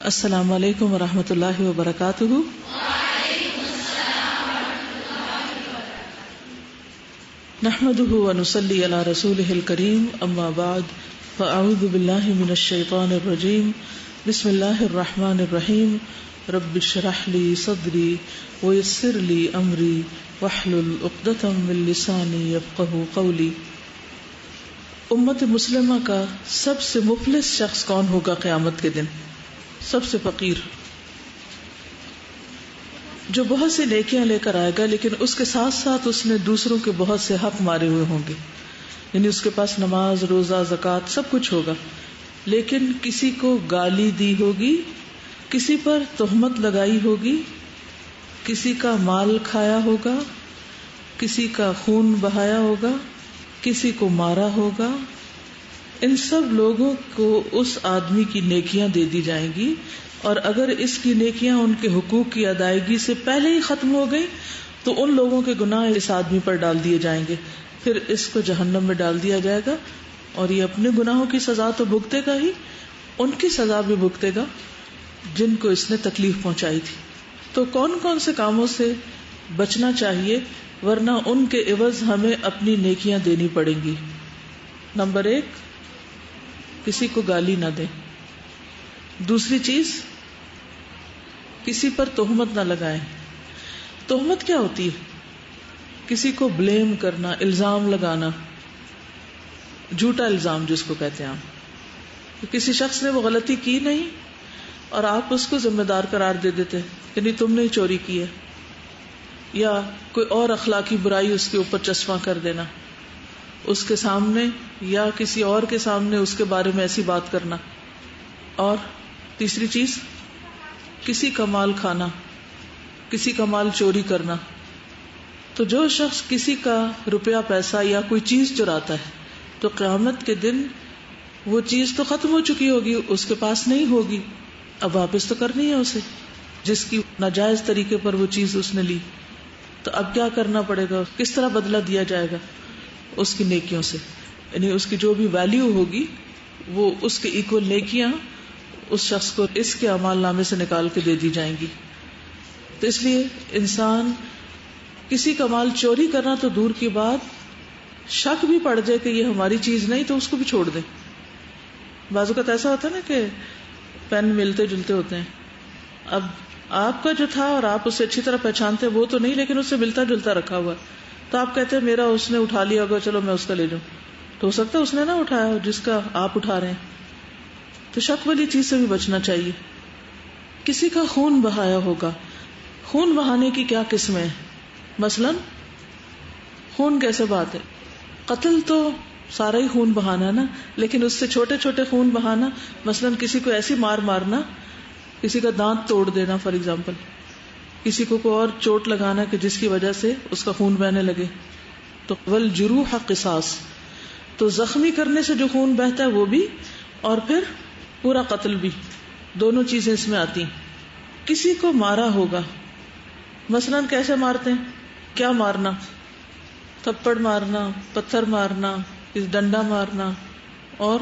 السلام علیکم ورحمۃ اللہ وبرکاتہ۔ نحمده ونصلی علی رسولہ الکریم، اما بعد فاعوذ باللہ من الشیطان الرجیم، بسم اللہ الرحمن الرحیم۔ رب اشرح لی صدری ویسر لی امری واحلل عقدۃ من لسانی یفقہوا قولی۔ امت مسلمہ کا سب سے مفلس شخص کون ہوگا قیامت کے دن؟ سب سے فقیر، جو بہت سی نیکیاں لے کر آئے گا لیکن اس کے ساتھ ساتھ اس نے دوسروں کے بہت سے حق مارے ہوئے ہوں گے، یعنی اس کے پاس نماز، روزہ، زکوٰۃ سب کچھ ہوگا، لیکن کسی کو گالی دی ہوگی، کسی پر تہمت لگائی ہوگی، کسی کا مال کھایا ہوگا، کسی کا خون بہایا ہوگا، کسی کو مارا ہوگا۔ ان سب لوگوں کو اس آدمی کی نیکیاں دے دی جائیں گی، اور اگر اس کی نیکیاں ان کے حقوق کی ادائیگی سے پہلے ہی ختم ہو گئی تو ان لوگوں کے گناہ اس آدمی پر ڈال دیے جائیں گے، پھر اس کو جہنم میں ڈال دیا جائے گا، اور یہ اپنے گناہوں کی سزا تو بھگتے گا ہی، ان کی سزا بھی بھگتے گا جن کو اس نے تکلیف پہنچائی تھی۔ تو کون کون سے کاموں سے بچنا چاہیے ورنہ ان کے عوض ہمیں اپنی نیکیاں دینی پڑیں گی؟ نمبر 1، کسی کو گالی نہ دیں۔ دوسری چیز، کسی پر تہمت نہ لگائیں۔ تہمت کیا ہوتی ہے؟ کسی کو بلیم کرنا، الزام لگانا، جھوٹا الزام جس کو کہتے ہیں ہم۔ کسی شخص نے وہ غلطی کی نہیں اور آپ اس کو ذمہ دار قرار دے دیتے، یعنی تم نے چوری کی ہے، یا کوئی اور اخلاقی برائی اس کے اوپر چسپاں کر دینا، اس کے سامنے یا کسی اور کے سامنے اس کے بارے میں ایسی بات کرنا۔ اور تیسری چیز، کسی کا مال کھانا، کسی کا مال چوری کرنا۔ تو جو شخص کسی کا روپیہ، پیسہ یا کوئی چیز چراتا ہے تو قیامت کے دن وہ چیز تو ختم ہو چکی ہوگی، اس کے پاس نہیں ہوگی، اب واپس تو کرنی ہے اسے، جس کی ناجائز طریقے پر وہ چیز اس نے لی۔ تو اب کیا کرنا پڑے گا؟ کس طرح بدلہ دیا جائے گا؟ اس کی نیکیوں سے، یعنی اس کی جو بھی ویلیو ہوگی وہ اس کے ایکول نیکیاں اس شخص کو اس کے اعمال نامے سے نکال کے دے دی جائیں گی۔ تو اس لیے انسان کسی کا مال چوری کرنا تو دور کی بات، شک بھی پڑ جائے کہ یہ ہماری چیز نہیں تو اس کو بھی چھوڑ دیں۔ بعض اوقات ایسا ہوتا ہے نا کہ پین ملتے جلتے ہوتے ہیں، اب آپ کا جو تھا اور آپ اسے اچھی طرح پہچانتے وہ تو نہیں، لیکن اس سے ملتا جلتا رکھا ہوا، تو آپ کہتے ہیں میرا اس نے اٹھا لیا ہوگا، چلو میں اس کا لے لوں، تو ہو سکتا ہے اس نے نہ اٹھایا ہو جس کا آپ اٹھا رہے ہیں۔ تو شک والی چیز سے بھی بچنا چاہیے۔ کسی کا خون بہایا ہوگا۔ خون بہانے کی کیا قسمیں؟ مثلا خون کیسے بات ہے؟ قتل تو سارا ہی خون بہانا ہے نا، لیکن اس سے چھوٹے چھوٹے خون بہانا، مثلا کسی کو ایسی مارنا، کسی کا دانت توڑ دینا فار ایگزامپل، کسی کو کوئی اور چوٹ لگانا کہ جس کی وجہ سے اس کا خون بہنے لگے، تو والجروح قصاص، تو زخمی کرنے سے جو خون بہتا ہے وہ بھی، اور پھر پورا قتل بھی، دونوں چیزیں اس میں آتی ہیں۔ کسی کو مارا ہوگا، مثلا کیسے مارتے ہیں؟ کیا مارنا؟ تھپڑ مارنا، پتھر مارنا، ڈنڈا مارنا، اور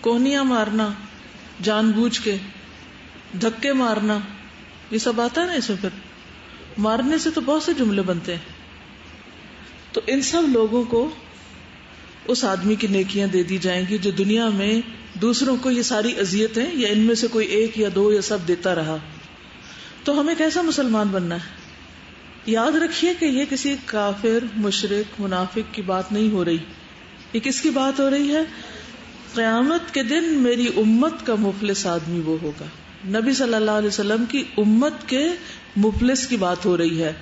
کوہنیاں مارنا، جان بوجھ کے دھکے مارنا، یہ سب آتا ہے نا اس میں۔ پھر مارنے سے تو بہت سے جملے بنتے ہیں۔ تو ان سب لوگوں کو اس آدمی کی نیکیاں دے دی جائیں گی جو دنیا میں دوسروں کو یہ ساری اذیتیں یا ان میں سے کوئی ایک یا دو یا سب دیتا رہا۔ تو ہمیں کیسا مسلمان بننا ہے؟ یاد رکھیے کہ یہ کسی کافر، مشرک، منافق کی بات نہیں ہو رہی، یہ کس کی بات ہو رہی ہے؟ قیامت کے دن میری امت کا مفلس آدمی وہ ہوگا۔ نبی صلی اللہ علیہ وسلم کی امت کے مفلس کی بات ہو رہی ہے۔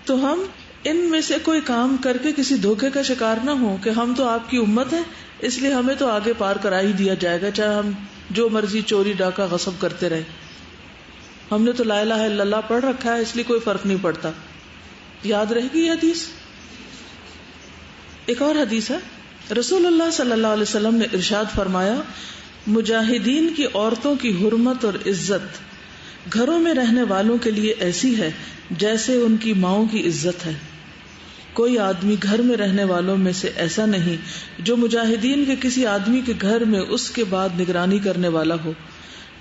تو ہم ان میں سے کوئی کام کر کے کسی دھوکے کا شکار نہ ہوں کہ ہم تو آپ کی امت ہیں اس لیے ہمیں تو آگے پار کرا ہی دیا جائے گا، چاہے ہم جو مرضی چوری ڈاکہ غصب کرتے رہے، ہم نے تو لا الہ الا اللہ پڑھ رکھا ہے اس لیے کوئی فرق نہیں پڑتا۔ یاد رہے گی یہ حدیث؟ ایک اور حدیث ہے، رسول اللہ صلی اللہ علیہ وسلم نے ارشاد فرمایا، مجاہدین کی عورتوں کی حرمت اور عزت گھروں میں رہنے والوں کے لیے ایسی ہے جیسے ان کی ماؤں کی عزت ہے۔ کوئی آدمی گھر میں رہنے والوں میں سے ایسا نہیں جو مجاہدین کے کسی آدمی کے گھر میں اس کے بعد نگرانی کرنے والا ہو،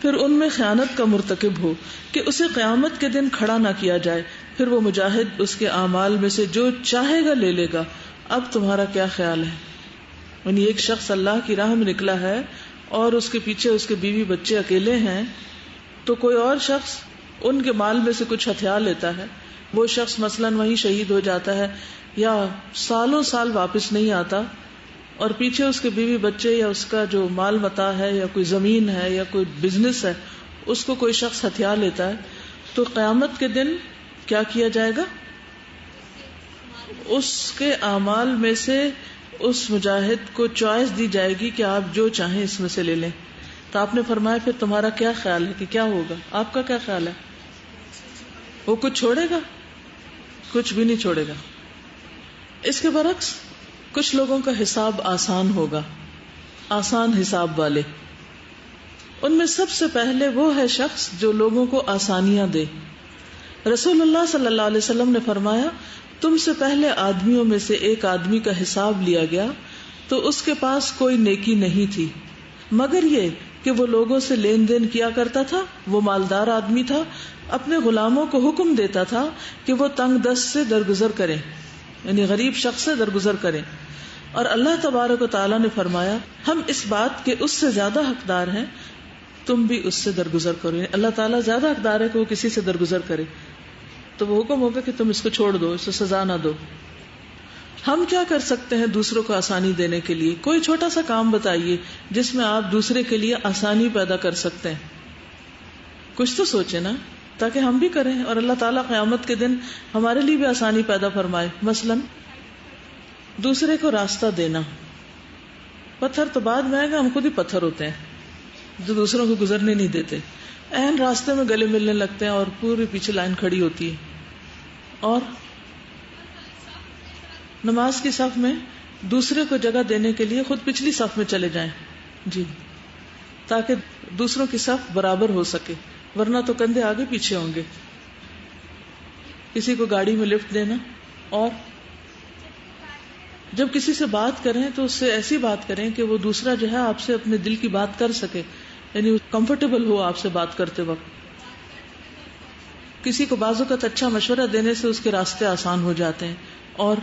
پھر ان میں خیانت کا مرتکب ہو کہ اسے قیامت کے دن کھڑا نہ کیا جائے، پھر وہ مجاہد اس کے اعمال میں سے جو چاہے گا لے لے گا، اب تمہارا کیا خیال ہے؟ یعنی ایک شخص اللہ کی راہ میں نکلا ہے اور اس کے پیچھے اس کے بیوی بچے اکیلے ہیں، تو کوئی اور شخص ان کے مال میں سے کچھ ہتھیار لیتا ہے، وہ شخص مثلاً وہیں شہید ہو جاتا ہے یا سالوں سال واپس نہیں آتا، اور پیچھے اس کے بیوی بچے یا اس کا جو مال متاع ہے یا کوئی زمین ہے یا کوئی بزنس ہے اس کو کوئی شخص ہتھیار لیتا ہے، تو قیامت کے دن کیا کیا جائے گا؟ اس کے اعمال میں سے اس مجاہد کو چوائس دی جائے گی کہ آپ جو چاہیں اس میں سے لے لیں. تو آپ نے فرمایا پھر تمہارا کیا خیال ہے کہ کیا ہوگا؟ آپ کا کیا خیال ہے؟ وہ کچھ چھوڑے گا؟ کچھ بھی نہیں چھوڑے گا. اس کے برعکس کچھ لوگوں کا حساب آسان ہوگا، آسان حساب والے. ان میں سب سے پہلے وہ ہے شخص جو لوگوں کو آسانیاں دے. رسول اللہ صلی اللہ علیہ وسلم نے فرمایا تم سے پہلے آدمیوں میں سے ایک آدمی کا حساب لیا گیا تو اس کے پاس کوئی نیکی نہیں تھی مگر یہ کہ وہ لوگوں سے لین دین کیا کرتا تھا. وہ مالدار آدمی تھا، اپنے غلاموں کو حکم دیتا تھا کہ وہ تنگ دست سے درگزر کریں، یعنی غریب شخص سے درگزر کریں. اور اللہ تبارک و تعالیٰ نے فرمایا ہم اس بات کے اس سے زیادہ حقدار ہیں، تم بھی اس سے درگزر کرو. یعنی اللہ تعالیٰ زیادہ حقدار ہے کہ وہ کسی سے درگزر کرے، تو وہ حکم ہوگا کہ تم اس کو چھوڑ دو، اس کو سزا نہ دو. ہم کیا کر سکتے ہیں دوسروں کو آسانی دینے کے لیے؟ کوئی چھوٹا سا کام بتائیے جس میں آپ دوسرے کے لیے آسانی پیدا کر سکتے ہیں. کچھ تو سوچے نا، تاکہ ہم بھی کریں اور اللہ تعالیٰ قیامت کے دن ہمارے لیے بھی آسانی پیدا فرمائے. مثلا دوسرے کو راستہ دینا. پتھر تو بعد میں آئے گا، ہم خود ہی پتھر ہوتے ہیں جو دوسروں کو گزرنے نہیں دیتے. عین راستے میں گلے ملنے لگتے ہیں اور پوری پیچھے لائن کھڑی ہوتی ہے. اور نماز کی صف میں دوسرے کو جگہ دینے کے لیے خود پچھلی صف میں چلے جائیں، جی، تاکہ دوسروں کی صف برابر ہو سکے، ورنہ تو کندھے آگے پیچھے ہوں گے. کسی کو گاڑی میں لفٹ دینا. اور جب کسی سے بات کریں تو اس سے ایسی بات کریں کہ وہ دوسرا جو ہے آپ سے اپنے دل کی بات کر سکے، یعنی کمفرٹیبل ہو آپ سے بات کرتے وقت. کسی کو بعض اوقات اچھا مشورہ دینے سے اس کے راستے آسان ہو جاتے ہیں. اور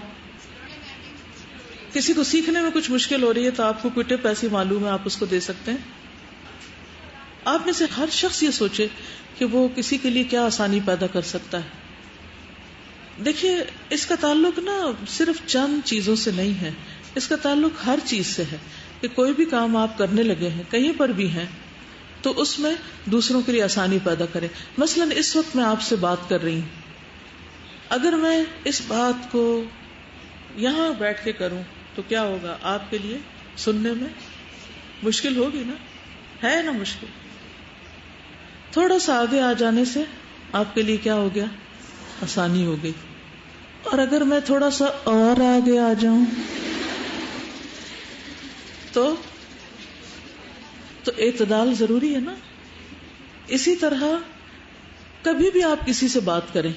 کسی کو سیکھنے میں کچھ مشکل ہو رہی ہے تو آپ کو کوئی ٹپ ایسی معلوم ہے، آپ اس کو دے سکتے ہیں. آپ میں سے ہر شخص یہ سوچے کہ وہ کسی کے لیے کیا آسانی پیدا کر سکتا ہے. دیکھیے اس کا تعلق نا صرف چند چیزوں سے نہیں ہے، اس کا تعلق ہر چیز سے ہے کہ کوئی بھی کام آپ کرنے لگے ہیں، کہیں پر بھی ہیں، تو اس میں دوسروں کے لیے آسانی پیدا کریں. مثلا اس وقت میں آپ سے بات کر رہی ہوں، اگر میں اس بات کو یہاں بیٹھ کے کروں تو کیا ہوگا؟ آپ کے لیے سننے میں مشکل ہوگی نا، ہے نا مشکل. تھوڑا سا آگے آ جانے سے آپ کے لیے کیا ہو گیا؟ آسانی ہو گئی. اور اگر میں تھوڑا سا اور آگے آ جاؤں تو اعتدال ضروری ہے نا. اسی طرح کبھی بھی آپ کسی سے بات کریں،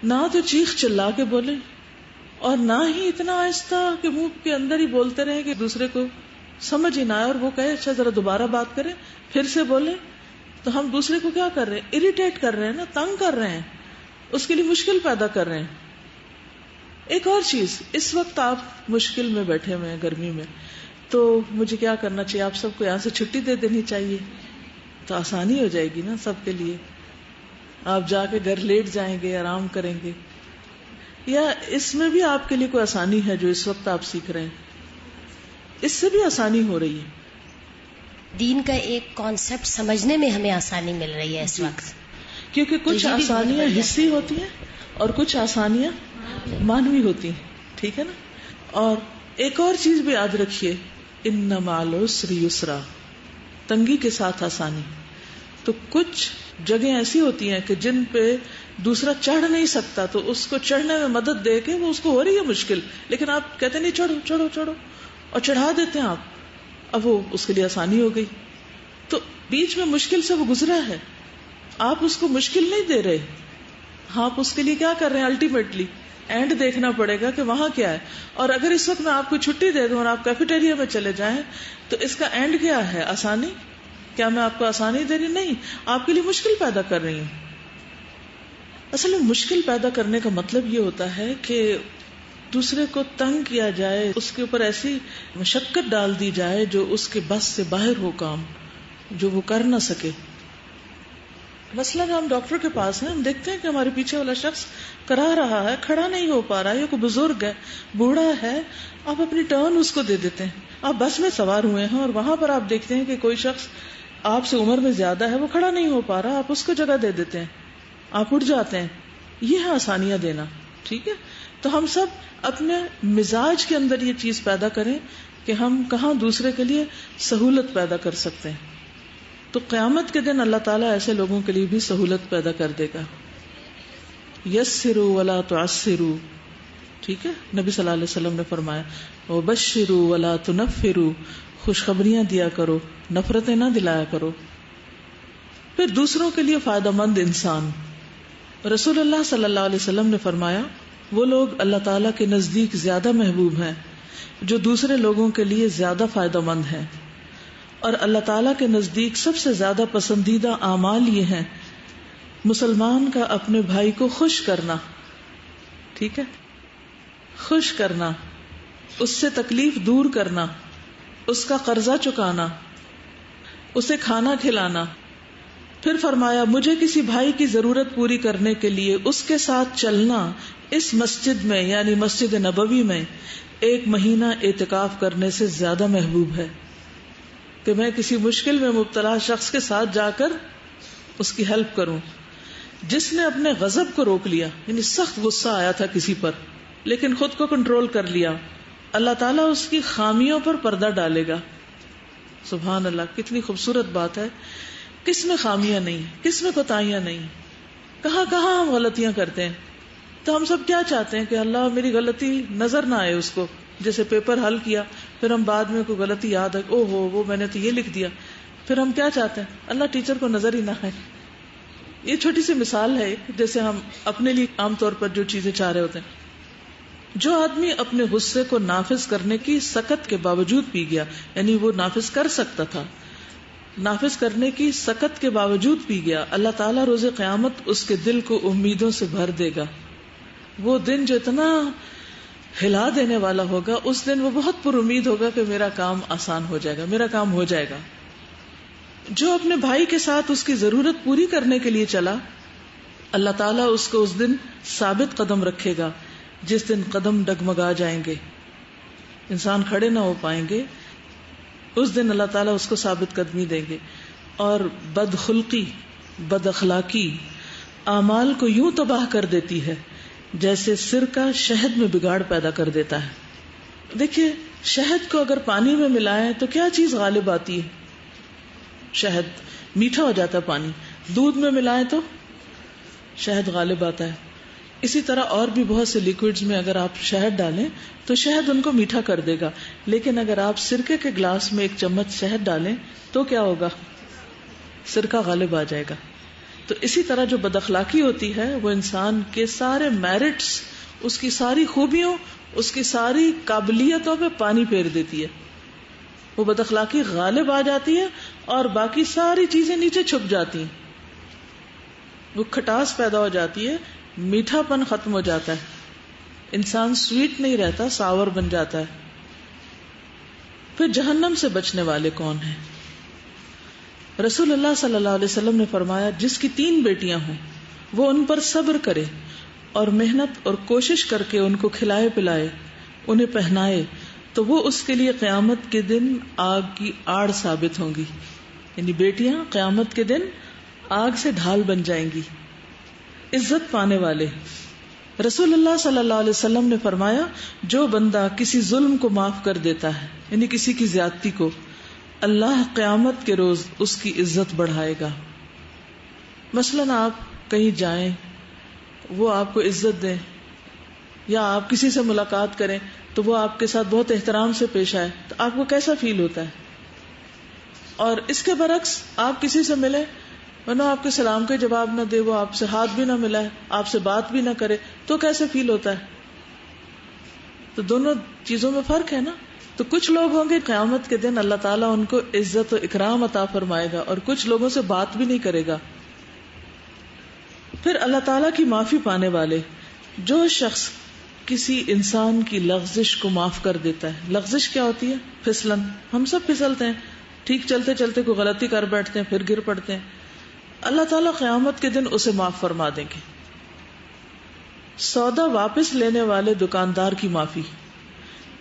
نہ تو چیخ چلا کے بولیں اور نہ ہی اتنا آہستہ کہ منہ کے اندر ہی بولتے رہیں کہ دوسرے کو سمجھ ہی نہ آئے اور وہ کہے اچھا ذرا دوبارہ بات کریں پھر سے بولیں. تو ہم دوسرے کو کیا کر رہے ہیں؟ اریٹیٹ کر رہے ہیں نا، تنگ کر رہے ہیں، اس کے لیے مشکل پیدا کر رہے ہیں. ایک اور چیز، اس وقت آپ مشکل میں بیٹھے ہوئے ہیں گرمی میں، تو مجھے کیا کرنا چاہیے؟ آپ سب کو یہاں سے چھٹی دے دینی چاہیے، تو آسانی ہو جائے گی نا سب کے لیے. آپ جا کے گھر لیٹ جائیں گے، آرام کریں گے. یا اس میں بھی آپ کے لیے کوئی آسانی ہے جو اس وقت آپ سیکھ رہے ہیں؟ اس سے بھی آسانی ہو رہی ہے. دین کا ایک کانسیپٹ سمجھنے میں ہمیں آسانی مل رہی ہے اس وقت، کیونکہ کچھ آسانیاں حصی ہوتی ہیں اور کچھ آسانیاں مانوی ہوتی ہیں. ٹھیک ہے نا. اور ایک اور چیز بھی یاد رکھیے، ان مع العسر یسرا، تنگی کے ساتھ آسانی. تو کچھ جگہیں ایسی ہوتی ہیں کہ جن پہ دوسرا چڑھ نہیں سکتا، تو اس کو چڑھنے میں مدد دے کے وہ اس کو ہو رہی ہے مشکل، لیکن آپ کہتے نہیں چڑھو چڑھو چڑھو، اور چڑھا دیتے ہیں آپ. اب وہ اس کے لیے آسانی ہو گئی. تو بیچ میں مشکل سے وہ گزرا ہے، آپ اس کو مشکل نہیں دے رہے، آپ اس کے لیے کیا کر رہے ہیں؟ الٹیمیٹلی اینڈ دیکھنا پڑے گا کہ وہاں کیا ہے. اور اگر اس وقت میں آپ کو چھٹی دے دوں اور آپ کیفیٹیریا میں چلے جائیں تو اس کا اینڈ کیا ہے؟ آسانی. کیا میں آپ کو آسانی دے رہی؟ نہیں، آپ کے لیے مشکل پیدا کر رہی ہوں. اصل میں مشکل پیدا کرنے کا مطلب یہ ہوتا ہے کہ دوسرے کو تنگ کیا جائے، اس کے اوپر ایسی مشقت ڈال دی جائے جو اس کے بس سے باہر ہو، کام جو وہ کر نہ سکے. مثلاً ہم ڈاکٹر کے پاس ہیں، ہم دیکھتے ہیں کہ ہمارے پیچھے والا شخص کرا رہا ہے، کھڑا نہیں ہو پا رہا ہے، یا کوئی بزرگ ہے، بوڑھا ہے، آپ اپنی ٹرن اس کو دے دیتے ہیں. آپ بس میں سوار ہوئے ہیں اور وہاں پر آپ دیکھتے ہیں کہ کوئی شخص آپ سے عمر میں زیادہ ہے، وہ کھڑا نہیں ہو پا رہا، آپ اس کو جگہ دے دیتے ہیں، آپ اٹھ جاتے ہیں. یہ ہے آسانیاں دینا. ٹھیک ہے، تو ہم سب اپنے مزاج کے اندر یہ چیز پیدا کریں کہ ہم کہاں دوسرے کے لیے سہولت پیدا کر سکتے ہیں. تو قیامت کے دن اللہ تعالیٰ ایسے لوگوں کے لیے بھی سہولت پیدا کر دے گا. یسروا ولا تعسروا. ٹھیک ہے، نبی صلی اللہ علیہ وسلم نے فرمایا وبشروا ولا تنفروا، خوشخبریاں دیا کرو، نفرتیں نہ دلایا کرو. پھر دوسروں کے لیے فائدہ مند انسان. رسول اللہ صلی اللہ علیہ وسلم نے فرمایا وہ لوگ اللہ تعالیٰ کے نزدیک زیادہ محبوب ہیں جو دوسرے لوگوں کے لیے زیادہ فائدہ مند ہیں، اور اللہ تعالیٰ کے نزدیک سب سے زیادہ پسندیدہ اعمال یہ ہیں: مسلمان کا اپنے بھائی کو خوش کرنا، ٹھیک ہے، خوش کرنا، اس سے تکلیف دور کرنا، اس کا قرضہ چکانا، اسے کھانا کھلانا. پھر فرمایا مجھے کسی بھائی کی ضرورت پوری کرنے کے لیے اس کے ساتھ چلنا اس مسجد میں یعنی مسجد نبوی میں 1 مہینہ اعتکاف کرنے سے زیادہ محبوب ہے کہ میں کسی مشکل میں مبتلا شخص کے ساتھ جا کر اس کی ہیلپ کروں. جس نے اپنے غضب کو روک لیا، یعنی سخت غصہ آیا تھا کسی پر لیکن خود کو کنٹرول کر لیا، اللہ تعالیٰ اس کی خامیوں پر پردہ ڈالے گا. سبحان اللہ، کتنی خوبصورت بات ہے. کس میں خامیاں نہیں، کس میں کوتاہیاں نہیں، کہاں کہاں ہم غلطیاں کرتے ہیں. تو ہم سب کیا چاہتے ہیں کہ اللہ میری غلطی نظر نہ آئے اس کو. جیسے پیپر حل کیا، پھر ہم بعد میں کوئی غلطی یاد ہے، او ہو وہ میں نے تو یہ لکھ دیا، پھر ہم کیا چاہتے ہیں اللہ ٹیچر کو نظر ہی نہ آئے. یہ چھوٹی سی مثال ہے جیسے ہم اپنے لیے عام طور پر جو چیزیں چاہ رہے ہوتے ہیں. جو آدمی اپنے غصے کو نافذ کرنے کی سخت کے باوجود پی گیا، یعنی وہ نافذ کر سکتا تھا، نافذ کرنے کی سخت کے باوجود پی گیا، اللہ تعالیٰ روز قیامت اس کے دل کو امیدوں سے بھر دے گا. وہ دن جو اتنا ہلا دینے والا ہوگا، اس دن وہ بہت پر امید ہوگا کہ میرا کام آسان ہو جائے گا، میرا کام ہو جائے گا. جو اپنے بھائی کے ساتھ اس کی ضرورت پوری کرنے کے لیے چلا، اللہ تعالیٰ اس کو اس دن ثابت قدم رکھے گا، جس دن قدم ڈگمگا جائیں گے، انسان کھڑے نہ ہو پائیں گے. اس دن اللہ تعالیٰ اس کو ثابت قدمی دیں گے. اور بدخلقی، بد اخلاقی اعمال کو یوں تباہ کر دیتی ہے جیسے سرکہ شہد میں بگاڑ پیدا کر دیتا ہے. دیکھیے، شہد کو اگر پانی میں ملائیں تو کیا چیز غالب آتی ہے؟ شہد. میٹھا ہو جاتا ہے پانی. دودھ میں ملائیں تو شہد غالب آتا ہے. اسی طرح اور بھی بہت سے لیکوڈز میں اگر آپ شہد ڈالیں تو شہد ان کو میٹھا کر دے گا، لیکن اگر آپ سرکے کے گلاس میں 1 چمچ شہد ڈالیں تو کیا ہوگا؟ سرکہ غالب آ جائے گا. تو اسی طرح جو بد اخلاقی ہوتی ہے وہ انسان کے سارے میرٹس، اس کی ساری خوبیوں، اس کی ساری قابلیتوں پہ پانی پھیر دیتی ہے. وہ بد اخلاقی غالب آ جاتی ہے اور باقی ساری چیزیں نیچے چھپ جاتی ہیں. وہ کھٹاس پیدا ہو جاتی ہے، میٹھا پن ختم ہو جاتا ہے، انسان سویٹ نہیں رہتا، ساور بن جاتا ہے. پھر جہنم سے بچنے والے کون ہیں؟ رسول اللہ صلی اللہ علیہ وسلم نے فرمایا جس کی 3 بیٹیاں ہوں وہ ان پر صبر کرے اور محنت اور کوشش کر کے ان کو کھلائے پلائے، انہیں پہنائے، تو وہ اس کے لیے قیامت کے دن آگ کی آڑ ثابت ہوں گی. یعنی بیٹیاں قیامت کے دن آگ سے ڈھال بن جائیں گی. عزت پانے والے. رسول اللہ صلی اللہ علیہ وسلم نے فرمایا جو بندہ کسی ظلم کو معاف کر دیتا ہے، یعنی کسی کی زیادتی کو، اللہ قیامت کے روز اس کی عزت بڑھائے گا. مثلاً آپ کہیں جائیں، وہ آپ کو عزت دیں، یا آپ کسی سے ملاقات کریں تو وہ آپ کے ساتھ بہت احترام سے پیش آئے، تو آپ کو کیسا فیل ہوتا ہے؟ اور اس کے برعکس آپ کسی سے ملیں، ورنہ آپ کے سلام کے جواب نہ دے، وہ آپ سے ہاتھ بھی نہ ملائے، آپ سے بات بھی نہ کرے، تو کیسے فیل ہوتا ہے؟ تو دونوں چیزوں میں فرق ہے نا. تو کچھ لوگ ہوں گے قیامت کے دن اللہ تعالیٰ ان کو عزت و اکرام عطا فرمائے گا اور کچھ لوگوں سے بات بھی نہیں کرے گا. پھر اللہ تعالیٰ کی معافی پانے والے، جو شخص کسی انسان کی لغزش کو معاف کر دیتا ہے. لغزش کیا ہوتی ہے؟ پھسلن. ہم سب پھسلتے ہیں، ٹھیک چلتے چلتے کوئی غلطی کر بیٹھتے ہیں، پھر گر پڑتے ہیں. اللہ تعالیٰ قیامت کے دن اسے معاف فرما دیں گے. سودا واپس لینے والے دکاندار کی معافی.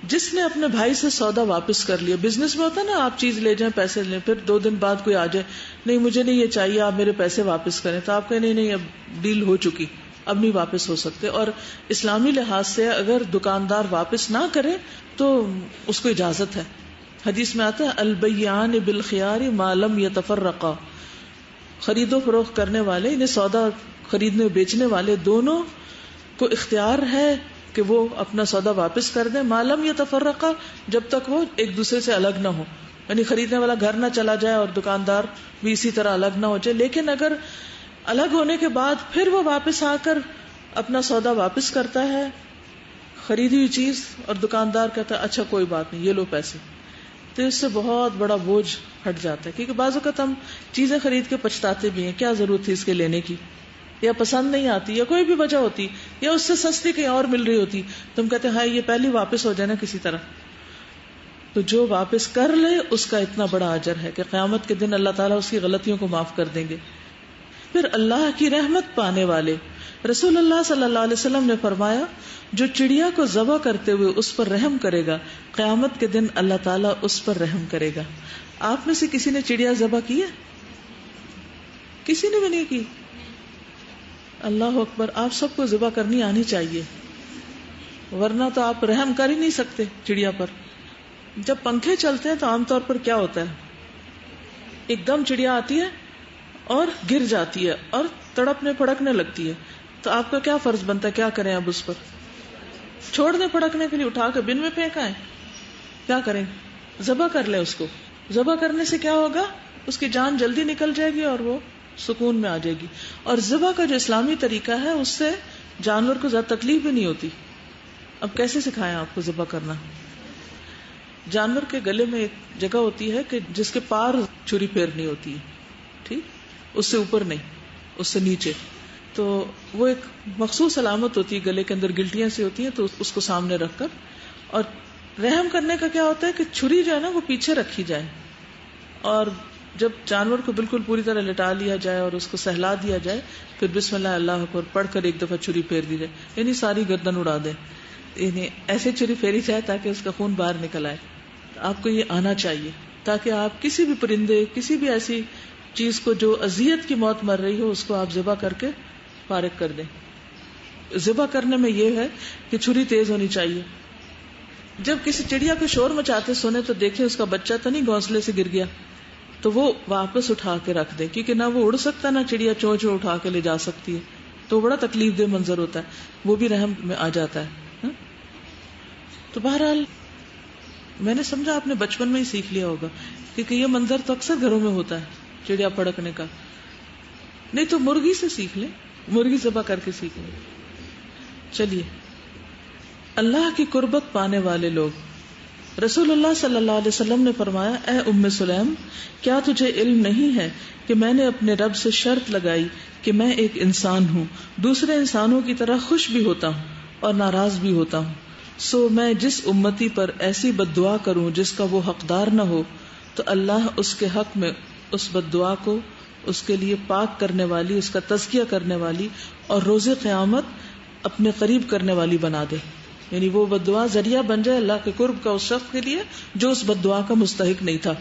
جس نے اپنے بھائی سے سودا واپس کر لیا، بزنس میں ہوتا ہے نا، آپ چیز لے جائیں، پیسے لیں، پھر 2 دن بعد کوئی آ جائے، نہیں مجھے نہیں یہ چاہیے، آپ میرے پیسے واپس کریں، تو آپ کہیں نہیں اب ڈیل ہو چکی، اب نہیں واپس ہو سکتے. اور اسلامی لحاظ سے اگر دکاندار واپس نہ کرے تو اس کو اجازت ہے. حدیث میں آتا ہے البیعان بالخیار ما لم یتفرقا. خرید و فروخت کرنے والے، انہیں سودا خریدنے بیچنے والے دونوں کو اختیار ہے کہ وہ اپنا سودا واپس کر دیں، ما لم یتفرقا، جب تک وہ ایک دوسرے سے الگ نہ ہو. یعنی خریدنے والا گھر نہ چلا جائے اور دکاندار بھی اسی طرح الگ نہ ہو جائے. لیکن اگر الگ ہونے کے بعد پھر وہ واپس آ کر اپنا سودا واپس کرتا ہے، خریدی ہوئی چیز، اور دکاندار کہتا ہے اچھا کوئی بات نہیں، یہ لو پیسے، تو اس سے بہت بڑا بوجھ ہٹ جاتا ہے. کیونکہ بعض اوقات ہم چیزیں خرید کے پچھتاتے بھی ہیں، کیا ضرورت تھی اس کے لینے کی، یا پسند نہیں آتی، یا کوئی بھی وجہ ہوتی، یا اس سے سستی کہیں اور مل رہی ہوتی، تو ہم کہتے ہیں ہاں یہ پہلی واپس ہو جائے نا کسی طرح. تو جو واپس کر لے اس کا اتنا بڑا اجر ہے کہ قیامت کے دن اللہ تعالیٰ اس کی غلطیوں کو معاف کر دیں گے. پھر اللہ کی رحمت پانے والے، رسول اللہ صلی اللہ علیہ وسلم نے فرمایا جو چڑیا کو ذبح کرتے ہوئے اس پر رحم کرے گا، قیامت کے دن اللہ تعالیٰ اس پر رحم کرے گا. آپ میں سے کسی نے چڑیا ذبح کی ہے؟ کسی نے بھی نہیں کی. اللہ اکبر. آپ سب کو ذبح کرنی آنی چاہیے، ورنہ تو آپ رحم کر ہی نہیں سکتے چڑیا پر. جب پنکھے چلتے ہیں تو عام طور پر کیا ہوتا ہے، ایک دم چڑیا آتی ہے اور گر جاتی ہے اور تڑپنے پھڑکنے لگتی ہے، تو آپ کا کیا فرض بنتا ہے، کیا کریں اب اس پر؟ چھوڑ دیں پھڑکنے کے لیے، اٹھا کے بن میں پھینکا ہے؟ کیا کریں؟ ذبح کر لیں اس کو. ذبح کرنے سے کیا ہوگا، اس کی جان جلدی نکل جائے گی اور وہ سکون میں آ جائے گی. اور ذبح کا جو اسلامی طریقہ ہے اس سے جانور کو زیادہ تکلیف بھی نہیں ہوتی. اب کیسے سکھائیں آپ کو ذبح کرنا؟ جانور کے گلے میں ایک جگہ ہوتی ہے کہ جس کے پار چھری پھیرنی ہوتی ہے، ٹھیک، اس سے اوپر نہیں، اس سے نیچے. تو وہ ایک مخصوص علامت ہوتی ہے، گلے کے اندر گلٹیاں سی ہوتی ہیں، تو اس کو سامنے رکھ کر. اور رحم کرنے کا کیا ہوتا ہے کہ چھری جو ہے نا وہ پیچھے رکھی جائے، اور جب جانور کو بالکل پوری طرح لٹا لیا جائے اور اس کو سہلا دیا جائے، پھر بسم اللہ اللہ اکبر پڑھ کر ایک دفعہ چھری پھیر دی جائے، یعنی ساری گردن اڑا دے. یعنی ایسے چھری پھیری جائے تاکہ اس کا خون باہر نکل آئے. آپ کو یہ آنا چاہیے تاکہ آپ کسی بھی پرندے، کسی بھی ایسی چیز کو جو اذیت کی موت مر رہی ہو، اس کو آپ ذبح کر کے فارغ کر دیں. ذبح کرنے میں یہ ہے کہ چھری تیز ہونی چاہیے. جب کسی چڑیا کو شور مچاتے سنے تو دیکھیں اس کا بچہ تو نہیں گھونسلے سے گر گیا، تو وہ واپس اٹھا کے رکھ دیں، کیونکہ نہ وہ اڑ سکتا نہ چڑیا چونچ اٹھا کے لے جا سکتی ہے، تو بڑا تکلیف دہ منظر ہوتا ہے، وہ بھی رحم میں آ جاتا ہے. تو بہرحال میں نے سمجھا آپ نے بچپن میں ہی سیکھ لیا ہوگا، کیونکہ یہ منظر تو اکثر گھروں میں ہوتا ہے چڑیا پھڑکنے کا. نہیں تو مرغی سے سیکھ لیں، مرغی ذبح کر کے سیکھ لیں. چلیے، اللہ کی قربت پانے والے لوگ. رسول اللہ صلی اللہ علیہ وسلم نے فرمایا، اے ام سلیم، کیا تجھے علم نہیں ہے کہ میں نے اپنے رب سے شرط لگائی کہ میں ایک انسان ہوں، دوسرے انسانوں کی طرح خوش بھی ہوتا ہوں اور ناراض بھی ہوتا ہوں. سو میں جس امتی پر ایسی بد دعا کروں جس کا وہ حقدار نہ ہو، تو اللہ اس کے حق میں اس بد دعا کو اس کے لیے پاک کرنے والی، اس کا تزکیہ کرنے والی اور روز قیامت اپنے قریب کرنے والی بنا دے. یعنی وہ بد دعا ذریعہ بن جائے اللہ کے قرب کا اس شخص کے لیے جو اس بد دعا کا مستحق نہیں تھا.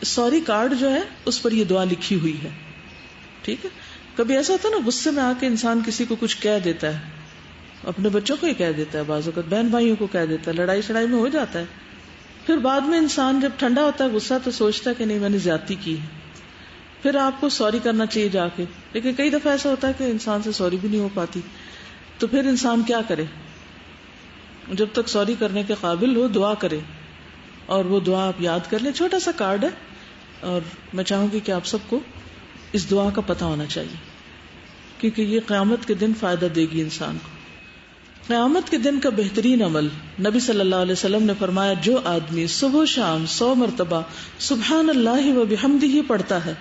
سوری کارڈ جو ہے اس پر یہ دعا لکھی ہوئی ہے. ٹھیک ہے، کبھی ایسا ہوتا ہے نا غصے میں آ کے انسان کسی کو کچھ کہہ دیتا ہے، اپنے بچوں کو ہی کہہ دیتا ہے، بعض اوقات بہن بھائیوں کو کہہ دیتا ہے، لڑائی شڑائی میں ہو جاتا ہے. پھر بعد میں انسان جب ٹھنڈا ہوتا ہے غصہ تو سوچتا ہے کہ نہیں میں نے زیادتی کی ہے، پھر آپ کو سوری کرنا چاہیے جا کے. لیکن کئی دفعہ ایسا ہوتا ہے کہ انسان سے سوری بھی نہیں ہو پاتی، تو پھر انسان کیا کرے؟ جب تک سوری کرنے کے قابل ہو دعا کرے، اور وہ دعا آپ یاد کر لیں. چھوٹا سا کارڈ ہے، اور میں چاہوں گی کہ آپ سب کو اس دعا کا پتہ ہونا چاہیے، کیونکہ یہ قیامت کے دن فائدہ دے گی انسان کو. قیامت کے دن کا بہترین عمل، نبی صلی اللہ علیہ وسلم نے فرمایا، جو آدمی صبح و شام 100 مرتبہ سبحان اللہ و بحمدہ پڑھتا ہے،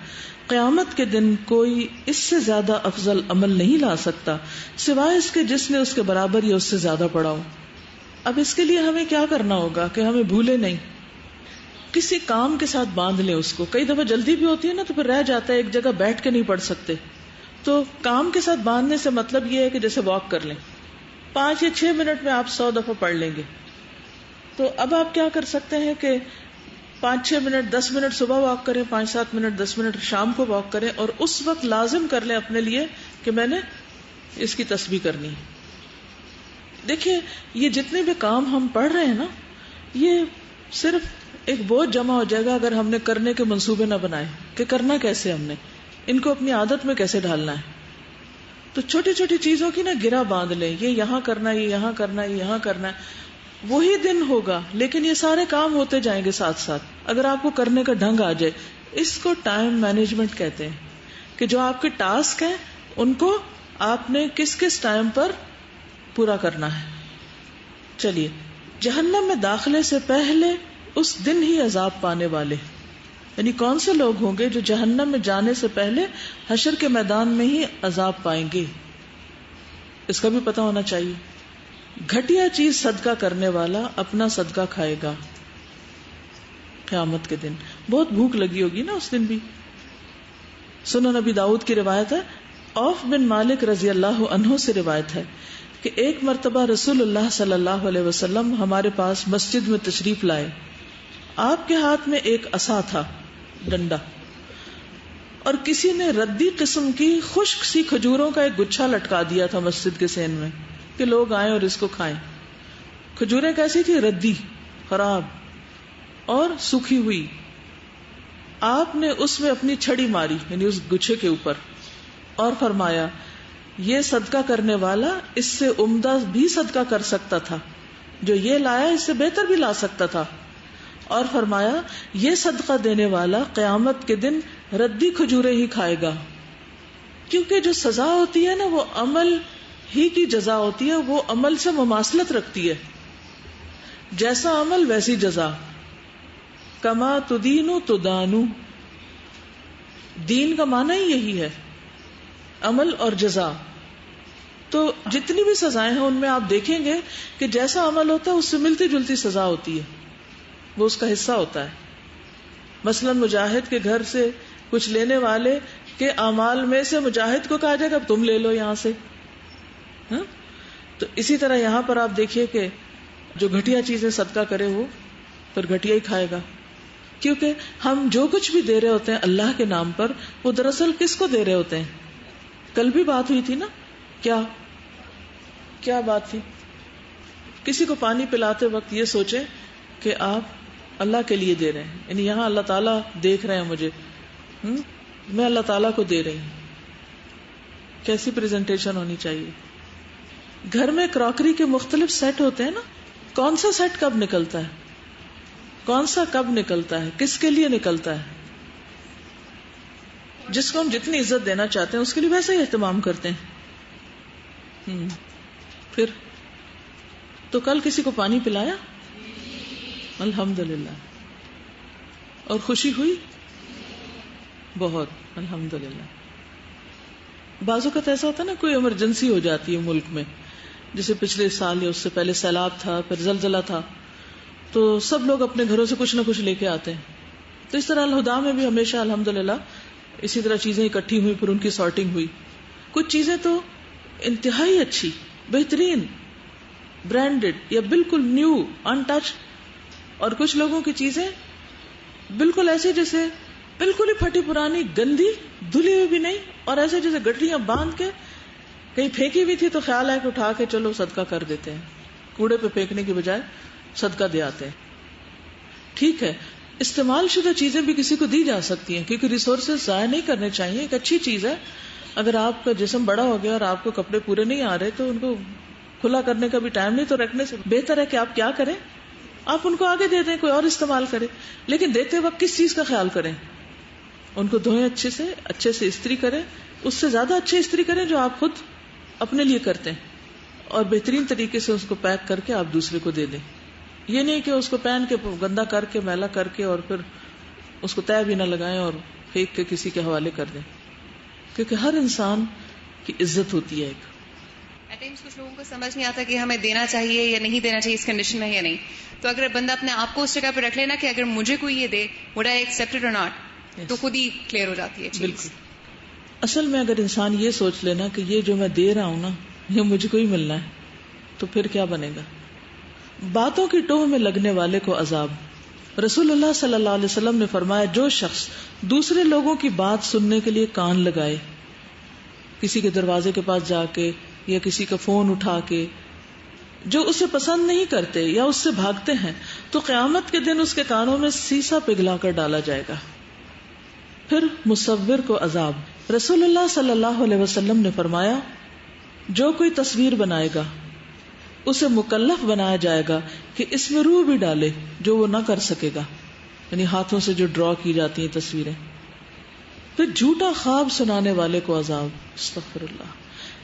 قیامت کے دن کوئی اس سے زیادہ افضل عمل نہیں لا سکتا سوائے اس کے جس نے اس کے برابر یا اس سے زیادہ پڑھا ہو۔ اب اس کے لیے ہمیں کیا کرنا ہوگا کہ ہمیں بھولے نہیں، کسی کام کے ساتھ باندھ لیں اس کو۔ کئی دفعہ جلدی بھی ہوتی ہے نا، تو پھر رہ جاتا ہے، ایک جگہ بیٹھ کے نہیں پڑھ سکتے، تو کام کے ساتھ باندھنے سے مطلب یہ ہے کہ جیسے واک کر لیں، 5 یا 6 منٹ میں آپ 100 دفعہ پڑھ لیں گے۔ تو اب آپ کیا کر سکتے ہیں کہ 5-6 منٹ 10 منٹ صبح واک کریں، 5-7 منٹ 10 منٹ شام کو واک کریں، اور اس وقت لازم کر لیں اپنے لیے کہ میں نے اس کی تسبیح کرنی ہے۔ دیکھیے یہ جتنے بھی کام ہم پڑھ رہے ہیں نا، یہ صرف ایک بوجھ جمع ہو جائے گا اگر ہم نے کرنے کے منصوبے نہ بنائے کہ کرنا کیسے، ہم نے ان کو اپنی عادت میں کیسے ڈالنا ہے۔ تو چھوٹی چھوٹی چیزوں کی نا گرہ باندھ لیں، یہ یہاں کرنا ہے، یہ یہاں کرنا ہے، یہ یہاں کرنا ہے، وہی دن ہوگا، لیکن یہ سارے کام ہوتے جائیں گے ساتھ ساتھ اگر آپ کو کرنے کا ڈھنگ آ جائے۔ اس کو ٹائم مینجمنٹ کہتے ہیں کہ جو آپ کے ٹاسک ہیں ان کو آپ نے کس کس ٹائم پر پورا کرنا ہے۔ چلیے، جہنم میں داخلے سے پہلے اس دن ہی عذاب پانے والے، یعنی کون سے لوگ ہوں گے جو جہنم میں جانے سے پہلے حشر کے میدان میں ہی عذاب پائیں گے، اس کا بھی پتہ ہونا چاہیے۔ گھٹیا چیز صدقہ کرنے والا اپنا صدقہ کھائے گا قیامت کے دن۔ بہت بھوک لگی ہوگی نا اس دن بھی۔ سنن نبی داؤد کی روایت ہے، عوف بن مالک رضی اللہ عنہ سے روایت ہے کہ ایک مرتبہ رسول اللہ صلی اللہ علیہ وسلم ہمارے پاس مسجد میں تشریف لائے۔ آپ کے ہاتھ میں ایک عصا تھا، ڈنڈا، اور کسی نے ردی قسم کی خشک سی کھجوروں کا ایک گچھا لٹکا دیا تھا مسجد کے سین میں کہ لوگ آئیں اور اس کو کھائیں۔ کھجوریں کیسی تھی؟ ردی، خراب اور سوکھی ہوئی۔ آپ نے اس میں اپنی چھڑی ماری، یعنی اس گچھے کے اوپر، اور فرمایا یہ صدقہ کرنے والا اس سے عمدہ بھی صدقہ کر سکتا تھا، جو یہ لایا اس سے بہتر بھی لا سکتا تھا، اور فرمایا یہ صدقہ دینے والا قیامت کے دن ردی کھجورے ہی کھائے گا، کیونکہ جو سزا ہوتی ہے نا وہ عمل ہی کی جزا ہوتی ہے، وہ عمل سے مماثلت رکھتی ہے، جیسا عمل ویسی جزا، کما تدین تدان، دین کا معنی ہی یہی ہے، عمل اور جزا۔ تو جتنی بھی سزائیں ہیں ان میں آپ دیکھیں گے کہ جیسا عمل ہوتا ہے اس سے ملتی جلتی سزا ہوتی ہے، وہ اس کا حصہ ہوتا ہے۔ مثلا مجاہد کے گھر سے کچھ لینے والے کے اعمال میں سے مجاہد کو کہا جائے گا تم لے لو یہاں سے، ہاں؟ تو اسی طرح یہاں پر آپ دیکھیے کہ جو گھٹیا چیزیں صدقہ کرے وہ پھر گھٹیا ہی کھائے گا، کیونکہ ہم جو کچھ بھی دے رہے ہوتے ہیں اللہ کے نام پر وہ دراصل کس کو دے رہے ہوتے ہیں؟ کل بھی بات ہوئی تھی نا، کیا بات تھی؟ کسی کو پانی پلاتے وقت یہ سوچیں کہ آپ اللہ کے لیے دے رہے ہیں، یعنی یہاں اللہ تعالیٰ دیکھ رہے ہیں مجھے، میں اللہ تعالیٰ کو دے رہی ہوں۔ کیسی پریزنٹیشن ہونی چاہیے؟ گھر میں کراکری کے مختلف سیٹ ہوتے ہیں نا، کون سا سیٹ کب نکلتا ہے، کون سا کب نکلتا ہے، کس کے لیے نکلتا ہے؟ جس کو ہم جتنی عزت دینا چاہتے ہیں اس کے لیے ویسے ہی اہتمام کرتے ہیں۔ پھر تو کل کسی کو پانی پلایا، الحمدللہ، اور خوشی ہوئی بہت، الحمدللہ۔ بعض اوقات ایسا ہوتا ہے نا، کوئی ایمرجنسی ہو جاتی ہے ملک میں، جیسے پچھلے سال یا اس سے پہلے سیلاب تھا، پھر زلزلہ تھا، تو سب لوگ اپنے گھروں سے کچھ نہ کچھ لے کے آتے ہیں۔ تو اس طرح الہدیٰ میں بھی ہمیشہ الحمدللہ اسی طرح چیزیں اکٹھی ہوئی، پھر ان کی سارٹنگ ہوئی۔ کچھ چیزیں تو انتہائی اچھی، بہترین، برانڈڈ یا بالکل نیو، ان ٹچ، اور کچھ لوگوں کی چیزیں بالکل ایسے جیسے بالکل ہی پھٹی پرانی، گندی، دھلی ہوئی بھی نہیں، اور ایسے جیسے گٹریاں باندھ کے کہیں پھینکی ہوئی تھی تو خیال ہے کہ اٹھا کے چلو صدقہ کر دیتے ہیں، کوڑے پہ پھینکنے کی بجائے صدقہ دے آتے ہیں۔ ٹھیک ہے، استعمال شدہ چیزیں بھی کسی کو دی جا سکتی ہیں، کیونکہ ریسورسز ضائع نہیں کرنے چاہیے۔ ایک اچھی چیز ہے، اگر آپ کا جسم بڑا ہو گیا اور آپ کو کپڑے پورے نہیں آ رہے تو ان کو کھلا کرنے کا بھی ٹائم نہیں، تو رکھنے سے بہتر ہے کہ آپ کیا کریں، آپ ان کو آگے دے دیں، کوئی اور استعمال کرے۔ لیکن دیتے وقت کس چیز کا خیال کریں؟ ان کو دھوئیں اچھے سے استری کریں، اس سے زیادہ اچھے استری کریں جو آپ خود اپنے لیے کرتے ہیں، اور بہترین طریقے سے اس کو پیک کر کے آپ دوسرے کو دے دیں. یہ نہیں کہ اس کو پہن کے گندا کر کے میلا کر کے اور پھر اس کو طے بھی نہ لگائیں اور پھینک کے کسی کے حوالے کر دیں, کیونکہ ہر انسان کی عزت ہوتی ہے. ایک ایٹ ٹائمس کچھ لوگوں کو سمجھ نہیں آتا کہ ہمیں دینا چاہیے یا نہیں دینا چاہیے اس کنڈیشن میں یا نہیں. تو اگر بندہ اپنے آپ کو اس جگہ پہ رکھ لینا کہ اگر مجھے کوئی یہ they would I accept it اور ناٹ, تو خود ہی کلیئر ہو جاتی ہے چیز. بالکل. اصل میں اگر انسان یہ سوچ لینا کہ یہ جو میں دے رہا ہوں نا یہ مجھے کو ہی ملنا ہے, تو پھر کیا بنے گا. باتوں کی ٹوہ میں لگنے والے کو عذاب. رسول اللہ صلی اللہ علیہ وسلم نے فرمایا, جو شخص دوسرے لوگوں کی بات سننے کے لیے کان لگائے, کسی کے دروازے کے پاس جا کے یا کسی کا فون اٹھا کے, جو اسے پسند نہیں کرتے یا اس سے بھاگتے ہیں, تو قیامت کے دن اس کے کانوں میں سیسا پگھلا کر ڈالا جائے گا. پھر مصور کو عذاب. رسول اللہ صلی اللہ علیہ وسلم نے فرمایا, جو کوئی تصویر بنائے گا اسے مکلف بنایا جائے گا کہ اس میں روح بھی ڈالے جو وہ نہ کر سکے گا, یعنی ہاتھوں سے جو ڈرا کی جاتی ہیں تصویریں. پھر جھوٹا خواب سنانے والے کو عذاب. استغفر اللہ.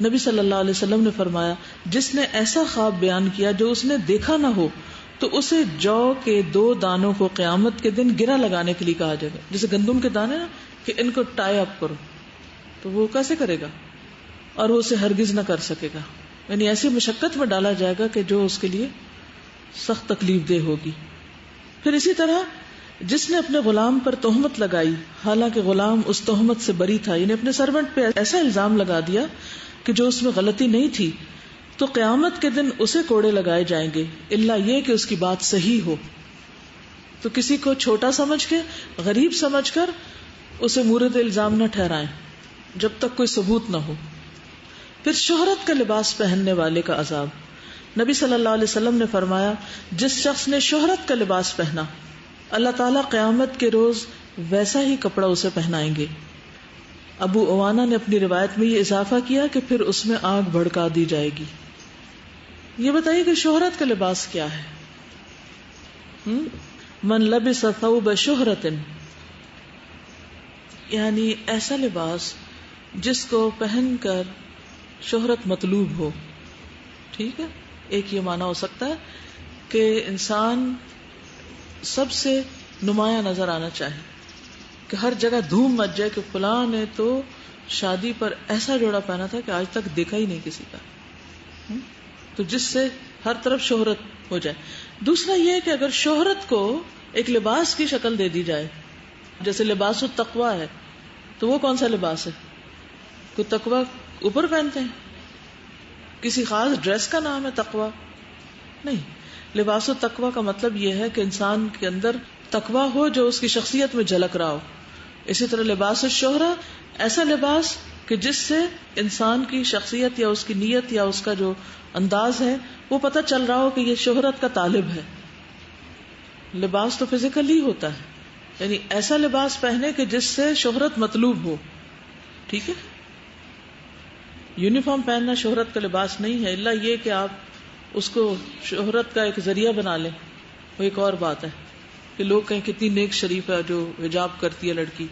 نبی صلی اللہ علیہ وسلم نے فرمایا, جس نے ایسا خواب بیان کیا جو اس نے دیکھا نہ ہو تو اسے جو کے 2 دانوں کو قیامت کے دن گرہ لگانے کے لیے کہا جائے گا. جیسے گندم کے دانے نا, کہ ان کو ٹائی اپ کرو, تو وہ کیسے کرے گا, اور وہ اسے ہرگز نہ کر سکے گا. یعنی ایسی مشقت میں ڈالا جائے گا کہ جو اس کے لیے سخت تکلیف دہ ہوگی. پھر اسی طرح جس نے اپنے غلام پر تہمت لگائی حالانکہ غلام اس تہمت سے بری تھا, یعنی اپنے سرونٹ پہ ایسا الزام لگا دیا کہ جو اس میں غلطی نہیں تھی, تو قیامت کے دن اسے کوڑے لگائے جائیں گے, الا یہ کہ اس کی بات صحیح ہو. تو کسی کو چھوٹا سمجھ کے, غریب سمجھ کر اسے مورد الزام نہ ٹھہرائیں جب تک کوئی ثبوت نہ ہو. پھر شہرت کا لباس پہننے والے کا عذاب. نبی صلی اللہ علیہ وسلم نے فرمایا, جس شخص نے شہرت کا لباس پہنا اللہ تعالیٰ قیامت کے روز ویسا ہی کپڑا اسے پہنائیں گے. ابو عوانہ نے اپنی روایت میں یہ اضافہ کیا کہ پھر اس میں آگ بھڑکا دی جائے گی. یہ بتائیے کہ شہرت کا لباس کیا ہے؟ من لبس ثوب شہرت, یعنی ایسا لباس جس کو پہن کر شہرت مطلوب ہو. ٹھیک ہے, ایک یہ معنی ہو سکتا ہے کہ انسان سب سے نمایاں نظر آنا چاہے, کہ ہر جگہ دھوم مچ جائے کہ فلاں نے تو شادی پر ایسا جوڑا پہنا تھا کہ آج تک دیکھا ہی نہیں کسی کا, تو جس سے ہر طرف شہرت ہو جائے. دوسرا یہ کہ اگر شہرت کو ایک لباس کی شکل دے دی جائے, جیسے لباس التقویٰ ہے, تو وہ کون سا لباس ہے؟ کوئی تقویٰ اوپر پہنتے ہیں, کسی خاص ڈریس کا نام ہے تقویٰ؟ نہیں. لباس التقویٰ کا مطلب یہ ہے کہ انسان کے اندر تقویٰ ہو جو اس کی شخصیت میں جھلک رہا ہو. اسی طرح لباس الشہرت ایسا لباس کہ جس سے انسان کی شخصیت یا اس کی نیت یا اس کا جو انداز ہے وہ پتہ چل رہا ہو کہ یہ شہرت کا طالب ہے. لباس تو فزیکل ہی ہوتا ہے, یعنی ایسا لباس پہنے کہ جس سے شہرت مطلوب ہو. ٹھیک ہے, یونیفارم پہننا شہرت کا لباس نہیں ہے, الا یہ کہ آپ اس کو شہرت کا ایک ذریعہ بنا لیں, وہ ایک اور بات ہے کہ لوگ کہیں کتنی نیک شریف ہے جو حجاب کرتی ہے لڑکی.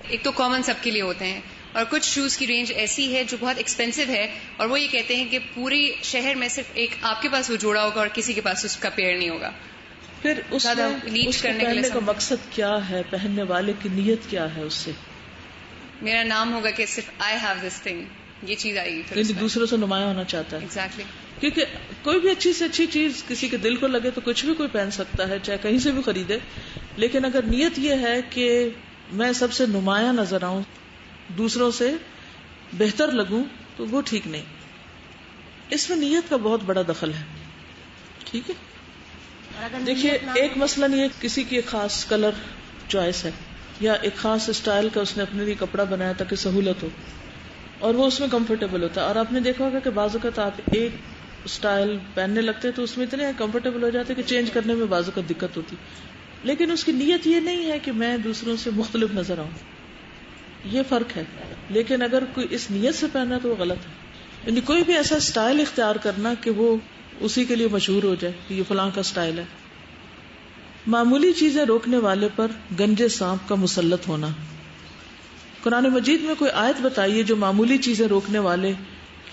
ایک تو کامن سب کے لیے ہوتے ہیں, اور کچھ شوز کی رینج ایسی ہے جو بہت ایکسپینسو ہے, اور وہ یہ کہتے ہیں کہ پوری شہر میں صرف ایک آپ کے پاس وہ جوڑا ہوگا اور کسی کے پاس اس کا پیئر نہیں ہوگا. پھر اس پہننے کا مقصد کیا ہے, پہننے والے کی نیت کیا ہے؟ اس سے میرا نام ہوگا کہ صرف آئی ہیو دس تھنگ, یہ چیز آئے گی, یعنی دوسروں سے نمایاں ہونا چاہتا ہے. ایگزیکٹلی. کیونکہ کوئی بھی اچھی سے اچھی چیز کسی کے دل کو لگے تو کچھ بھی کوئی پہن سکتا ہے, چاہے کہیں سے بھی خریدے, لیکن اگر نیت یہ ہے کہ میں سب سے نمایاں نظر آؤں, دوسروں سے بہتر لگوں, تو وہ ٹھیک نہیں. اس میں نیت کا بہت بڑا دخل ہے. ٹھیک ہے, دیکھیے ایک مثلاً یہ کسی کی ایک خاص کلر چوائس ہے یا ایک خاص اسٹائل کا اس نے اپنے لیے کپڑا بنایا تاکہ سہولت ہو اور وہ اس میں کمفرٹیبل ہوتا ہے. اور آپ نے دیکھا ہوگا کہ بعض اوقات آپ ایک اسٹائل پہننے لگتے تو اس میں اتنے کمفرٹیبل ہو جاتے کہ چینج کرنے میں بعض اوقات دقت ہوتی, لیکن اس کی نیت یہ نہیں ہے کہ میں دوسروں سے مختلف نظر آؤں. یہ فرق ہے. لیکن اگر کوئی اس نیت سے پہنا تو وہ غلط ہے. یعنی کوئی بھی ایسا اسٹائل اختیار کرنا کہ وہ اسی کے لیے مشہور ہو جائے کہ یہ فلاں کا اسٹائل ہے. معمولی چیزیں روکنے والے پر گنجے سانپ کا مسلط ہونا. قرآن مجید میں کوئی آیت بتائیے جو معمولی چیزیں روکنے والے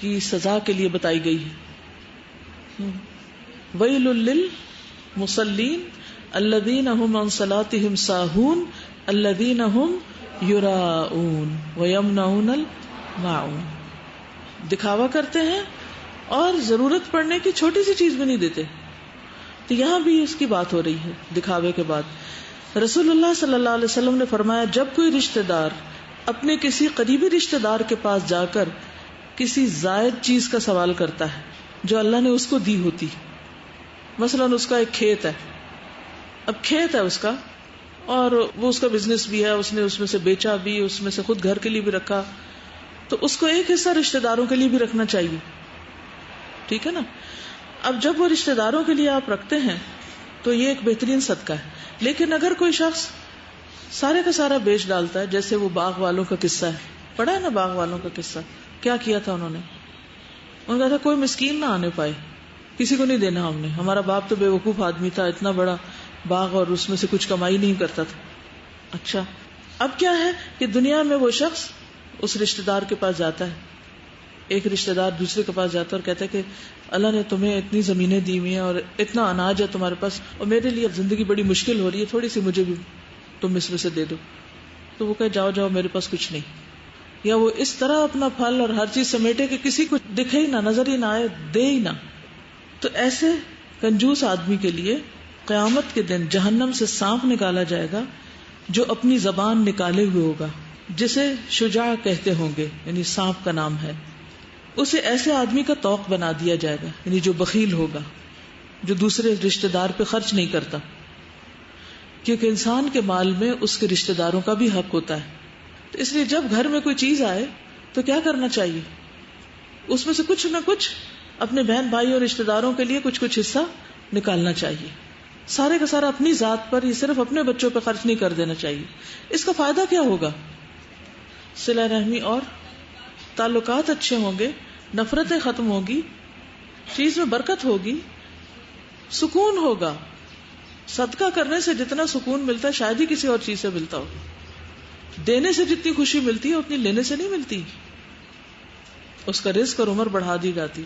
کی سزا کے لیے بتائی گئی ہے. ویل للمصلین الذین هم عن صلاتهم ساہون الذین هم یراؤون ویمنعون الماعون. دکھاوا کرتے ہیں اور ضرورت پڑنے کی چھوٹی سی چیز بھی نہیں دیتے. تو یہاں بھی اس کی بات ہو رہی ہے دکھاوے کے بعد. رسول اللہ صلی اللہ علیہ وسلم نے فرمایا جب کوئی رشتہ دار اپنے کسی قریبی رشتہ دار کے پاس جا کر کسی زائد چیز کا سوال کرتا ہے جو اللہ نے اس کو دی ہوتی، مثلا اس کا ایک کھیت ہے، اب کھیت ہے اس کا اور وہ اس کا بزنس بھی ہے، اس نے اس میں سے بیچا بھی، اس میں سے خود گھر کے لیے بھی رکھا، تو اس کو ایک حصہ رشتہ داروں کے لیے بھی رکھنا چاہیے. ٹھیک ہے نا. اب جب وہ رشتہ داروں کے لیے آپ رکھتے ہیں تو یہ ایک بہترین صدقہ ہے. لیکن اگر کوئی شخص سارے کا سارا بیچ ڈالتا ہے، جیسے وہ باغ والوں کا قصہ ہے، پڑھا ہے نا باغ والوں کا قصہ، کیا کیا تھا انہوں نے کہا تھا کوئی مسکین نہ آنے پائے، کسی کو نہیں دینا ہم نے، ہمارا باپ تو بے وقوف آدمی تھا، اتنا بڑا باغ اور اس میں سے کچھ کمائی نہیں کرتا تھا. اچھا اب کیا ہے کہ دنیا میں وہ شخص اس رشتہ دار کے پاس جاتا ہے، ایک رشتہ دار دوسرے کے پاس جاتا ہے اور کہتا ہے کہ اللہ نے تمہیں اتنی زمینیں دی ہوئی ہیں اور اتنا اناج ہے تمہارے پاس، اور میرے لیے اب زندگی بڑی مشکل ہو رہی ہے، تھوڑی سی مجھے بھی تم اس میں سے دے دو. تو وہ کہے جاؤ جاؤ میرے پاس کچھ نہیں. یا وہ اس طرح اپنا پھل اور ہر چیز سمیٹے کہ کسی کو دکھے ہی نہ، نظر ہی نہ آئے، دے ہی نہ. تو ایسے کنجوس آدمی کے لیے قیامت کے دن جہنم سے سانپ نکالا جائے گا جو اپنی زبان نکالے ہوئے ہوگا، جسے شجاع کہتے ہوں گے، یعنی سانپ کا نام ہے. اسے ایسے آدمی کا طوق بنا دیا جائے گا، یعنی جو بخیل ہوگا، جو دوسرے رشتہ دار پہ خرچ نہیں کرتا، کیونکہ انسان کے مال میں اس کے رشتہ داروں کا بھی حق ہوتا ہے. تو اس لیے جب گھر میں کوئی چیز آئے تو کیا کرنا چاہیے، اس میں سے کچھ نہ کچھ اپنے بہن بھائی اور رشتہ داروں کے لیے کچھ کچھ حصہ نکالنا چاہیے. سارے کا سارا اپنی ذات پر، یہ صرف اپنے بچوں پہ خرچ نہیں کر دینا چاہیے. اس کا فائدہ کیا ہوگا؟ صلہ رحمی اور تعلقات اچھے ہوں گے، نفرتیں ختم ہوگی، چیز میں برکت ہوگی، سکون ہوگا. صدقہ کرنے سے جتنا سکون ملتا ہے شاید ہی کسی اور چیز سے ملتا ہو. دینے سے جتنی خوشی ملتی ہے اتنی لینے سے نہیں ملتی. اس کا رزق اور عمر بڑھا دی جاتی.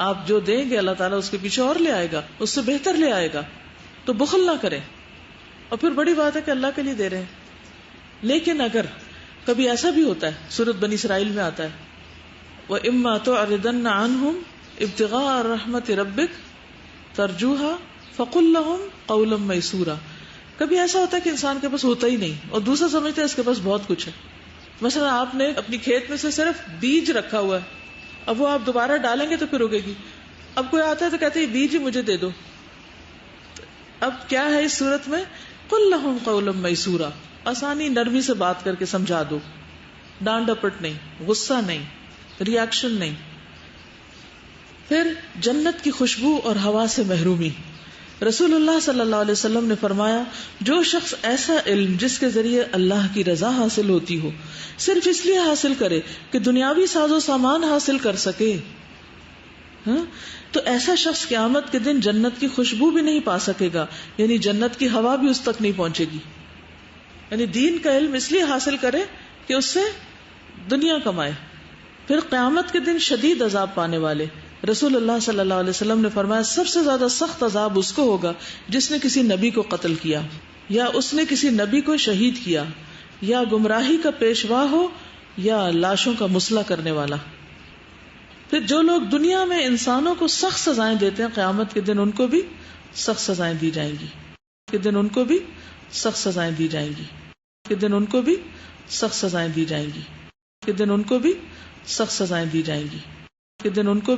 آپ جو دیں گے اللہ تعالیٰ اس کے پیچھے اور لے آئے گا، اس سے بہتر لے آئے گا. تو بخل نہ کریں. اور پھر بڑی بات ہے کہ اللہ کے لیے دے رہے ہیں. لیکن اگر کبھی ایسا بھی ہوتا ہے، سورۃ بنی اسرائیل میں آتا ہے وَإِمَّا تُعْرِضَنَّ عَنْهُمْ ابْتِغَاءَ رَحْمَةِ رَبِّكَ تَرْجُوهَا فَقُلْ لَهُمْ قَوْلًا مَيْسُورًا. کبھی ایسا ہوتا ہے کہ انسان کے پاس ہوتا ہی نہیں اور دوسرا سمجھتا ہے اس کے پاس بہت کچھ ہے. مثلا آپ نے اپنی کھیت میں سے صرف بیج رکھا ہوا ہے، اب وہ آپ دوبارہ ڈالیں گے تو پھر اگے گی. اب کوئی آتا ہے تو کہتے ہیں بیج ہی مجھے دے دو. اب کیا ہے اس صورت میں؟ قُلْ لَهُمْ قَوْلًا مَيْسُورًا. آسانی نرمی سے بات کر کے سمجھا دو، ڈانٹ ڈپٹ نہیں، غصہ نہیں، ریاکشن نہیں. پھر جنت کی خوشبو اور ہوا سے محرومی. رسول اللہ صلی اللہ علیہ وسلم نے فرمایا جو شخص ایسا علم جس کے ذریعے اللہ کی رضا حاصل ہوتی ہو صرف اس لیے حاصل کرے کہ دنیاوی ساز و سامان حاصل کر سکے، تو ایسا شخص قیامت کے دن جنت کی خوشبو بھی نہیں پا سکے گا، یعنی جنت کی ہوا بھی اس تک نہیں پہنچے گی. یعنی دین کا علم اس لیے حاصل کرے کہ اس سے دنیا کمائے. پھر قیامت کے دن شدید عذاب پانے والے. رسول اللہ صلی اللہ علیہ وسلم نے فرمایا سب سے زیادہ سخت عذاب اس کو ہوگا جس نے کسی نبی کو قتل کیا، یا اس نے کسی نبی کو شہید کیا، یا گمراہی کا پیشوا ہو، یا لاشوں کا مسئلہ کرنے والا. پھر جو لوگ دنیا میں انسانوں کو سخت سزائیں دیتے ہیں قیامت کے دن ان کو بھی سخت سزائیں دی جائیں گی. کہ دن ان کو بھی سخت سزائیں دی جائیں گی. کہ دن ان کو بھی سخت سزائیں دی جائیں گی. کہ دن ان کو بھی سخت سزائیں دی جائیں گی. کہ دن ان کو بھی